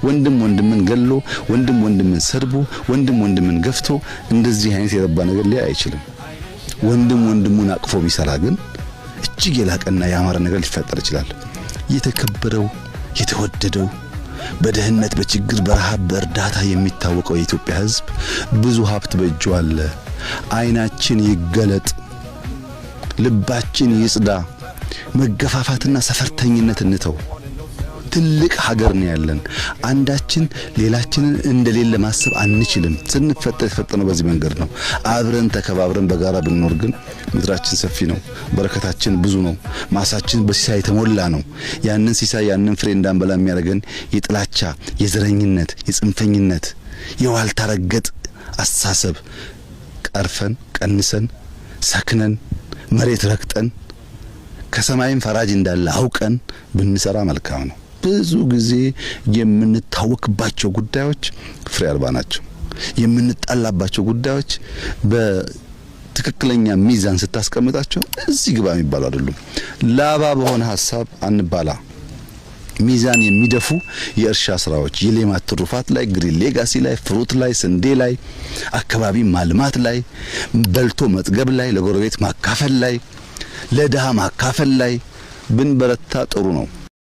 ወንድምን ገሎ ወንድምን ሰድቦ ወንድምን ገፍቶ እንደዚህ አይነት የረባ ነገር ሊያ አይችልም። ወንድሙን አቅፎ ቢሰራ ግን እጅግ የላቀና ያማረ ነገር ሊፈጠር ይችላል። የተከበረው የተወደደው በደህንነት በችግር በረሃብ በእርዳታ የሚታወቀው የኢትዮጵያ ሕዝብ ብዙ ሀብት በእጁ አለ። አይናችን ይገለጥ፣ ልባችን ይጽዳ፣ መገፋፋትና ሰፈርተኝነት እንተው። ትልቅ ሀገር ነው ያለን። አንዳችን ሌላችንን እንደሌለ ማሰብ አንችልም። ስንፈጠር የተፈጠነው በዚህ መንገድ ነው። አብረን ተከባብረን በጋራ ብንኖር ግን ምድራችን ሰፊ ነው፣ በረከታችን ብዙ ነው፣ ማሳችን በሲሳይ የተሞላ ነው። ያንን ሲሳይ ያንን ፍሬ እንዳንበላ የሚያደርገን የጥላቻ የዘረኝነት የጽንፈኝነት የዋልታ ረገጥ አስተሳሰብ ቀርፈን ቀንሰን ሰክነን መሬት ረግጠን ከሰማይም ፈራጅ እንዳለ አውቀን ብንሰራ መልካም ነው። ብዙ ጊዜ የምንታወክባቸው ጉዳዮች ፍሬ አልባ ናቸው። የምንጣላባቸው ጉዳዮች በትክክለኛ ሚዛን ስታስቀምጣቸው እዚህ ግባ የሚባሉ አይደሉም። ላባ በሆነ ሐሳብ አንባላ። ሚዛን የሚደፉ የእርሻ ስራዎች የሌማት ትሩፋት ላይ ግሪን ሌጋሲ ላይ ፍሩት ላይ ስንዴ ላይ አካባቢ ማልማት ላይ በልቶ መጥገብ ላይ ለጎረቤት ማካፈል ላይ ለድሃ ማካፈል ላይ ብንበረታ ጥሩ ነው።